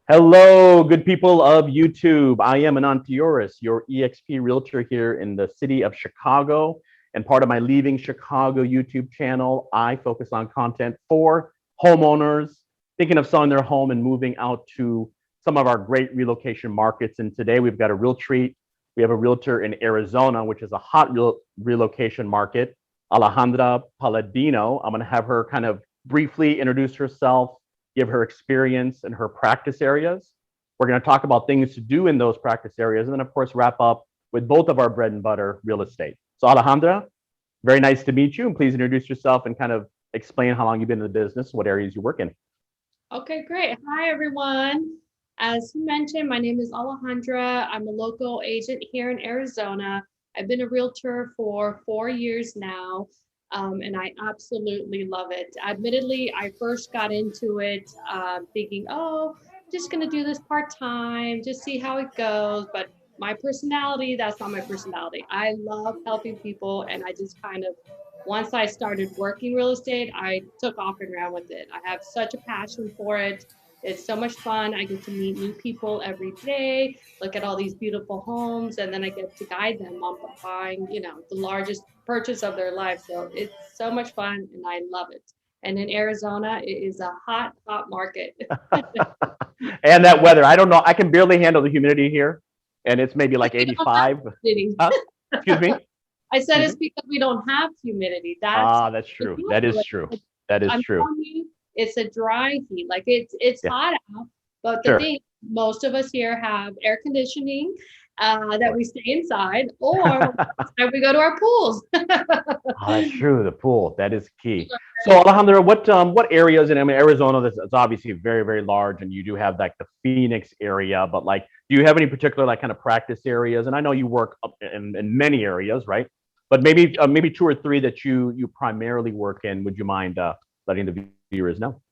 Hello, good people of YouTube. I am Anant Deoras, your EXP realtor here in the city of Chicago. And part of my Leaving Chicago YouTube channel, I focus on content for homeowners thinking of selling their home and moving out to some of our great relocation markets. And today we've got a real treat. We have a realtor in Arizona, which is a hot relocation market, Alejandra Palladino. I'm going to have her kind of briefly introduce herself, give her experience and her practice areas. We're going to talk about things to do in those practice areas, and then, of course, wrap up with both of our bread and butter real estate. So, Alejandra, very nice to meet you, and please introduce yourself and kind of explain how long you've been in the business, what areas you work in. Okay, great. Hi, everyone. As you mentioned, my name is Alejandra. I'm a local agent here in Arizona. I've been a realtor for 4 years now, and I absolutely love it. Admittedly, I first got into it thinking, oh, I'm just going to do this part-time, just see how it goes. But my personality, that's not my personality. I love helping people, and I just kind of once I started working real estate, I took off and ran with it. I have such a passion for it. It's so much fun. I get to meet new people every day, look at all these beautiful homes, and then I get to guide them on buying, the largest purchase of their life. So it's so much fun and I love it. And in Arizona, it is a hot, hot market. And that weather, I don't know, I can barely handle the humidity here, and it's maybe like 85. Huh? Excuse me? I said Excuse it's me? because we don't have humidity. That's Ah, that's the true. deal That is with true. it. That is I'm true. telling you, it's a dry heat. Like it's Yeah, hot out, but the sure. thing, most of us here have air conditioning Of that course. we stay inside, or we go to our pools. Oh, that's true. The pool, that is key. So, Alejandro, what areas in, I mean, Arizona? That's it's obviously very, very large, and you do have like the Phoenix area. But like, do you have any particular like kind of practice areas? And I know you work up in many areas, right? But maybe two or three that you primarily work in. Would you mind letting the viewers know?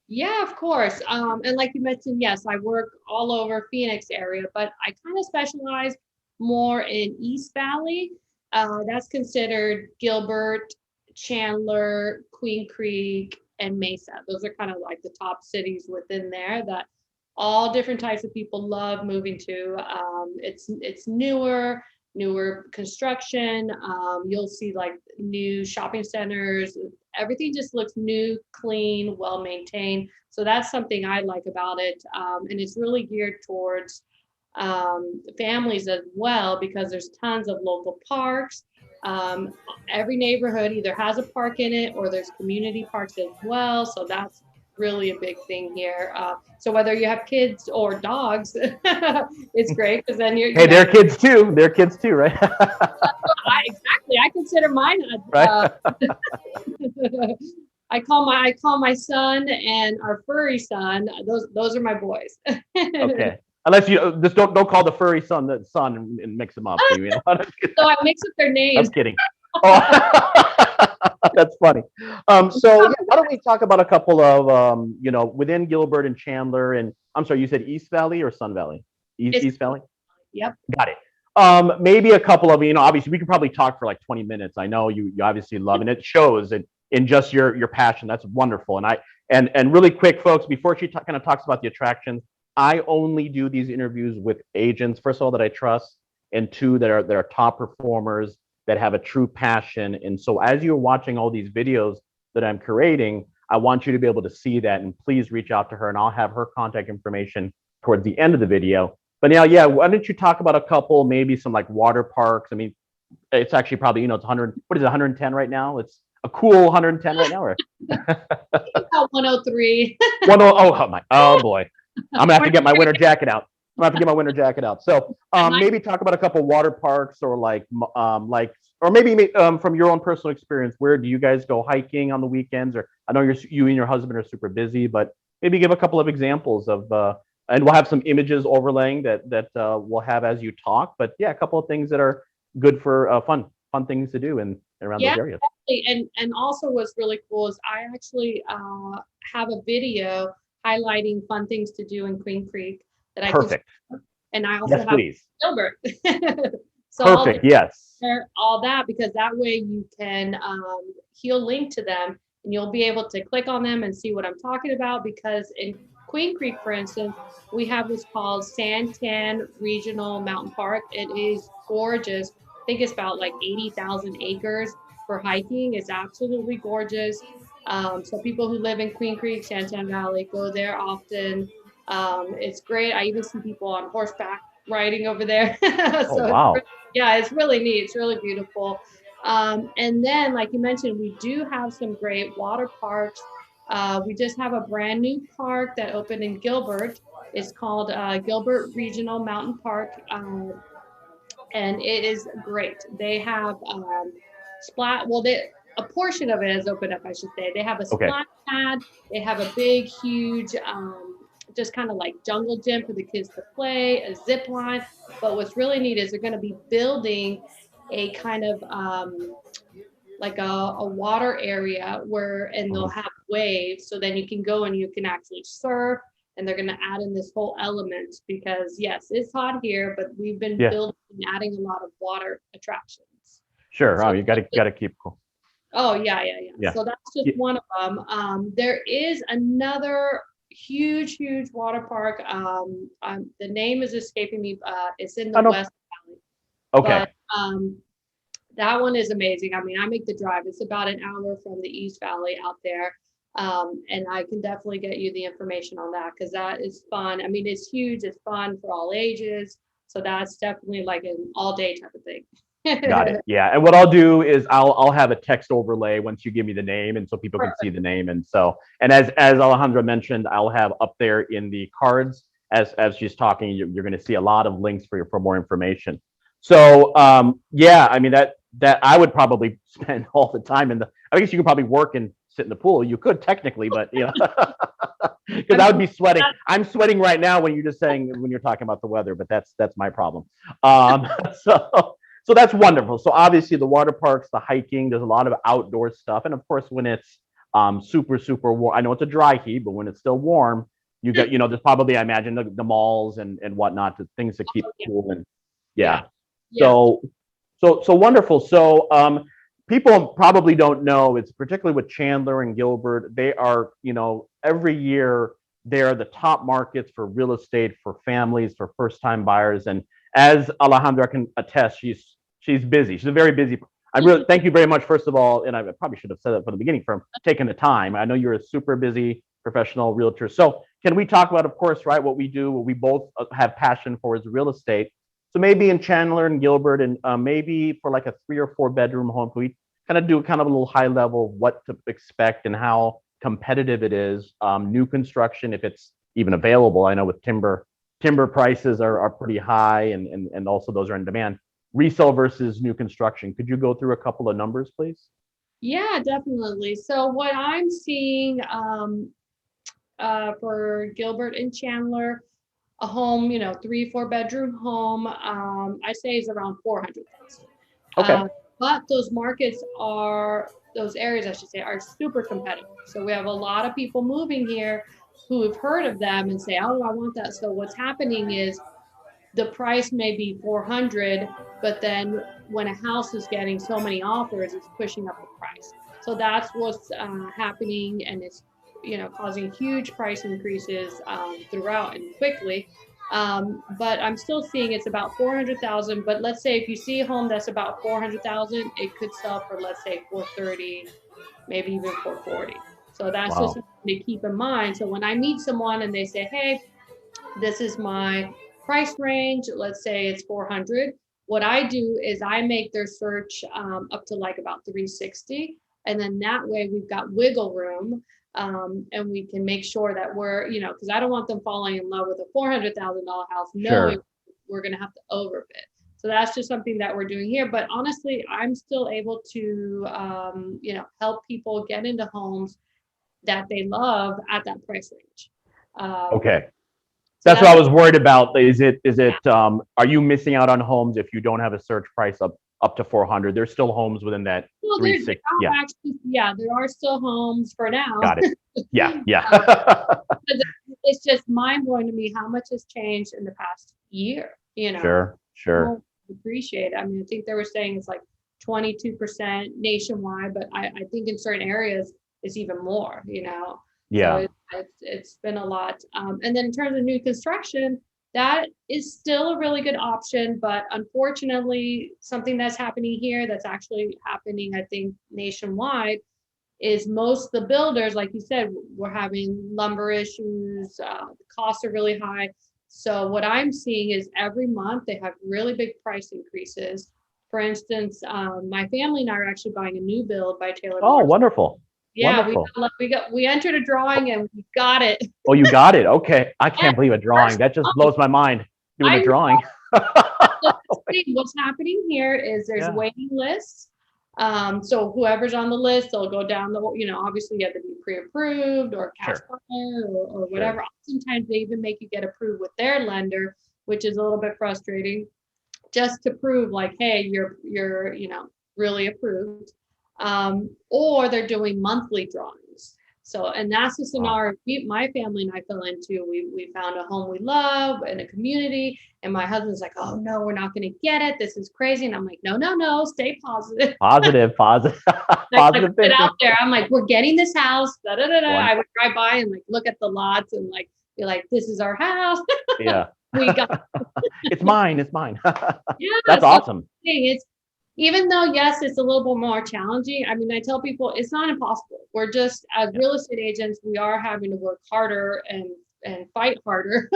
Yeah, of course. And like you mentioned, yes, I work all over Phoenix area, but I kind of specialize more in East Valley. That's considered Gilbert, Chandler, Queen Creek, and Mesa. Those are kind of like the top cities within there that all different types of people love moving to. It's newer construction. You'll see like new shopping centers. Everything just looks new, clean, well maintained. So that's something I like about it. And it's really geared towards families as well because there's tons of local parks. Um, every neighborhood either has a park in it or there's community parks as well. So that's really a big thing here. So whether you have kids or dogs, it's great because then Hey, they're kids too. They're kids too, right? exactly. I consider mine. Right. I call my son and our furry son. Those are my boys. Okay. Unless you just don't call the furry son the son and mix them up. You know? So I mix up their I'm names. kidding. Oh, that's funny. So yeah, why don't we talk about a couple of within Gilbert and Chandler and I'm sorry, you said East Valley or Sun Valley? It's East Valley? yep. Got it. Maybe a couple of, obviously we could probably talk for like 20 minutes. I know you obviously love, and it shows in just your passion. That's wonderful. And really quick, folks, before she kind of talks about the attractions, I only do these interviews with agents, first of all, that I trust, and two, that are top performers that have a true passion. And so as you're watching all these videos that I'm creating, I want you to be able to see that. And please reach out to her, and I'll have her contact information towards the end of the video. But now, yeah, why don't you talk about a couple, maybe some like water parks? I mean, it's actually probably, it's 100, what is it, 110 right now? It's a cool 110 right now, or About 103. oh boy, I'm gonna have to get my winter jacket out. I'm gonna have to get my winter jacket out. So maybe talk about a couple water parks or or maybe from your own personal experience, where do you guys go hiking on the weekends? Or I know you and your husband are super busy, but maybe give a couple of examples of and we'll have some images overlaying that we'll have as you talk. But yeah, a couple of things that are good for fun things to do in around Yeah, those areas. and also what's really cool is I actually have a video highlighting fun things to do in Queen Creek that I can, Perfect. and I also Yes, have please. Gilbert. So I'll Perfect. Yes. share all that because that way you can he'll link to them and you'll be able to click on them and see what I'm talking about because in Queen Creek, for instance, we have what's called Santan Regional Mountain Park. It is gorgeous. I think it's about like 80,000 acres for hiking. It's absolutely gorgeous. So people who live in Queen Creek, Santan Valley, go there often. It's great. I even see people on horseback riding over there. Oh, So wow. yeah, it's really neat. It's really beautiful. And then, like you mentioned, we do have some great water parks. We just have a brand new park that opened in Gilbert. It's called Gilbert Regional Mountain Park, and it is great. They have splat. Well, a portion of it has opened up, I should say. They have a Okay. splash pad. They have a big, huge, just kind of like jungle gym for the kids to play, a zip line. But what's really neat is they're going to be building a kind of like a water area and they'll Mhm. have waves. So then you can go and you can actually surf. And they're going to add in this whole element because yes, it's hot here, but we've been Yeah, building and adding a lot of water attractions. sure. Oh, So you got to keep cool. oh yeah. Yeah. So that's just Yeah. one of them. There is another huge water park. The name is escaping me. It's in the I know. West Valley, Okay. but that one is amazing. I mean, I make the drive. It's about an hour from the East Valley out there. And I can definitely get you the information on that because that is fun. I mean, it's huge. It's fun for all ages. So that's definitely like an all day type of thing. Got it. Yeah. And what I'll do is I'll have a text overlay once you give me the name and so people can see the name. And so, and as Alejandra mentioned, I'll have up there in the cards as she's talking, you're going to see a lot of links for more information. So yeah, I mean that I would probably spend all the time I guess you could probably work and sit in the pool. You could technically, but you know, because I would be sweating. I'm sweating right now when you're just saying when you're talking about the weather, but that's my problem. So so that's wonderful. So obviously the water parks, the hiking, there's a lot of outdoor stuff. And of course, when it's super warm, I know it's a dry heat, but when it's still warm, you get, there's probably, I imagine, the malls and whatnot, things to keep cool. And yeah. Yeah. So wonderful. So people probably don't know, it's particularly with Chandler and Gilbert, they are, every year they are the top markets for real estate, for families, for first-time buyers. And as Alejandra can attest, she's busy. She's a very busy. I really thank you very much, first of all, and I probably should have said that from the beginning, for taking the time. I know you're a super busy professional realtor. So can we talk about, of course, right, what we do, what we both have passion for is real estate. So maybe in Chandler and Gilbert, and maybe for like a 3 or 4 bedroom home, can we kind of do a little high level of what to expect and how competitive it is, new construction, if it's even available. I know with timber prices are pretty high, and also those are in demand. Resale versus new construction. Could you go through a couple of numbers, please? Yeah, definitely. So what I'm seeing for Gilbert and Chandler, a home, 3, 4 bedroom home, I say is around 400,000. Okay. But those areas, I should say, are super competitive. So we have a lot of people moving here who have heard of them and say, oh, I want that. So what's happening is the price may be 400, but then when a house is getting so many offers, it's pushing up the price. So that's what's happening, and it's causing huge price increases throughout and quickly. But I'm still seeing it's about 400,000. But let's say if you see a home that's about 400,000, it could sell for, let's say, 430, maybe even 440. So that's just Wow. something to keep in mind. So when I meet someone and they say, hey, this is my price range, let's say it's 400, what I do is I make their search up to like about 360, and then that way we've got wiggle room, and we can make sure that we're, because I don't want them falling in love with a $400,000 house knowing Sure. we're going to have to overbid. So that's just something that we're doing here. But honestly, I'm still able to help people get into homes that they love at that price range. Okay. So That's what I that's was worried about. Is it are you missing out on homes if you don't have a search price up to 400? There's still homes within that well, there 360. are Yeah, actually, there are still homes for now. got it. Yeah. It's just mind blowing to me how much has changed in the past year. Sure. People appreciate it. I mean, I think they were saying it's like 22% nationwide, but I think in certain areas it's even more. So Yeah. It's been a lot. And then in terms of new construction, that is still a really good option, but unfortunately, something that's happening here that's actually happening, I think, nationwide is most of the builders, like you said, we're having lumber issues, the costs are really high. So what I'm seeing is every month they have really big price increases. For instance, my family and I are actually buying a new build by Taylor Oh, Morrison. wonderful. Yeah, Wonderful. we entered a drawing and we got it. Oh, you got it. Okay. I Yeah, can't believe a drawing. first That just month. blows my mind doing I a drawing. So what's happening here is there's Yeah, waiting lists. So whoever's on the list, they'll go down the, obviously you have to be pre-approved or cash sure, buyer or sure. whatever. Sometimes they even make you get approved with their lender, which is a little bit frustrating, just to prove like, hey, you're really approved. Or they're doing monthly drawings. So, and that's the Wow. scenario my family and I fell into. We found a home we love in a community, and my husband's like, "Oh no, we're not going to get it. This is crazy." And I'm like, "No, no, no, stay positive." Positive, positive, Like positive put it thinking. out there. I'm like, "We're getting this house." Da, da, da, da. One, I would drive by and like look at the lots and like be like, "This is our house." yeah. We got It's mine. It's mine. yeah. That's So awesome. it's even though yes, it's a little bit more challenging. I mean, I tell people it's not impossible. We're just as Yeah. real estate agents, we are having to work harder and fight harder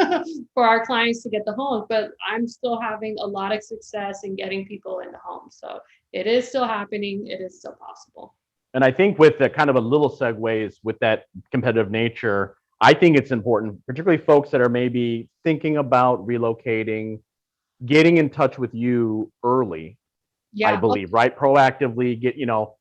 for our clients to get the homes. But I'm still having a lot of success in getting people into homes. So it is still happening. It is still possible. And I think with the kind of a little segues with that competitive nature, I think it's important, particularly folks that are maybe thinking about relocating, getting in touch with you early. I Yeah. believe, right? Proactively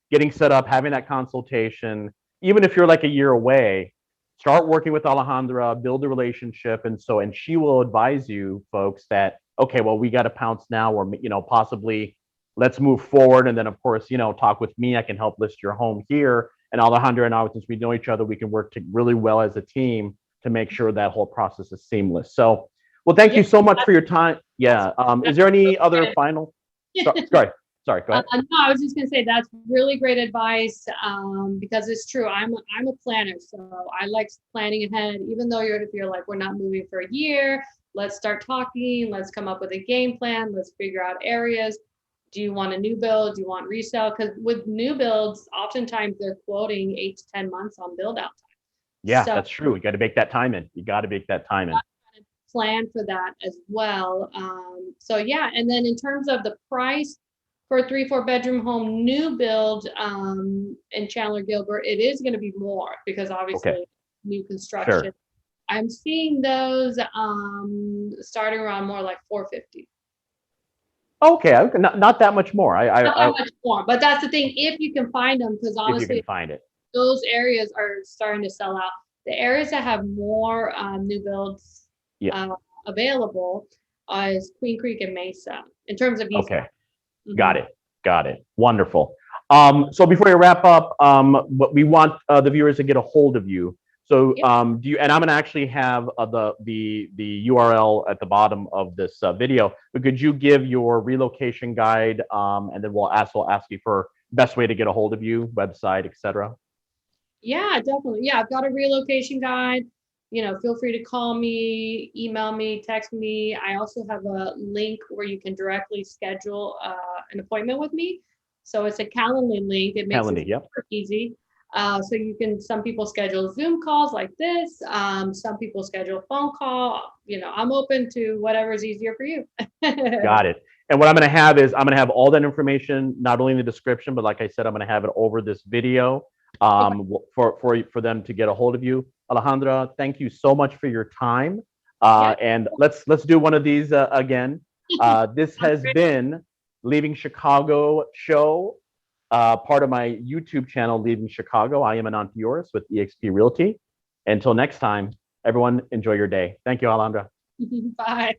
getting set up, having that consultation, even if you're like a year away, start working with Alejandra, build a relationship. And she will advise you folks that, okay, well, we got to pounce now, or, possibly let's move forward. And then of course, talk with me. I can help list your home here. And Alejandra and I, since we know each other, we can work really well as a team to make sure that whole process is seamless. So, well, thank Yeah. you so much for your time. Yeah. Is there any other That's final? Sorry, go ahead. No, I was just gonna say that's really great advice because it's true. I'm a planner, so I like planning ahead. Even though if you're like we're not moving for a year, let's start talking. Let's come up with a game plan. Let's figure out areas. Do you want a new build? Do you want resale? Because with new builds, oftentimes they're quoting 8 to 10 months on build out time. Yeah, So that's true. You got to make that time in. You got to make that time in. plan for that as well. So yeah, and then in terms of the price for a 3 4 bedroom home new build in Chandler Gilbert, it is going to be more because Okay, obviously new construction. sure. I'm seeing those starting around more like 450. Okay, not that much more. Not that much more, but that's the thing. If you can find them, because if you can honestly, find it. those areas are starting to sell out. The areas that have more new builds Yeah. available is Queen Creek and Mesa in terms of East. Okay. Mhm. Got it. Got it. Wonderful. So before you wrap up, what we want the viewers to get a hold of you. So Yep. do you? And I'm going to actually have the URL at the bottom of this video. But could you give your relocation guide, and then we'll ask you for best way to get a hold of you, website, etc. Yeah, definitely. Yeah, I've got a relocation guide. Feel free to call me, email me, text me. I also have a link where you can directly schedule an appointment with me. So it's a Calendly link. It makes Calendar. it Yep. super easy. So some people schedule Zoom calls like this. Some people schedule phone call. I'm open to whatever's easier for you. Got it. And what I'm going to have is I'm going to have all that information, not only in the description, but like I said, I'm going to have it over this video Okay. for them to get a hold of you. Alejandra, thank you so much for your time. Yeah. And let's do one of these again. This has been Leaving Chicago show, part of my YouTube channel, Leaving Chicago. I am Anant Deoras with eXp Realty. Until next time, everyone, enjoy your day. Thank you, Alejandra. Bye.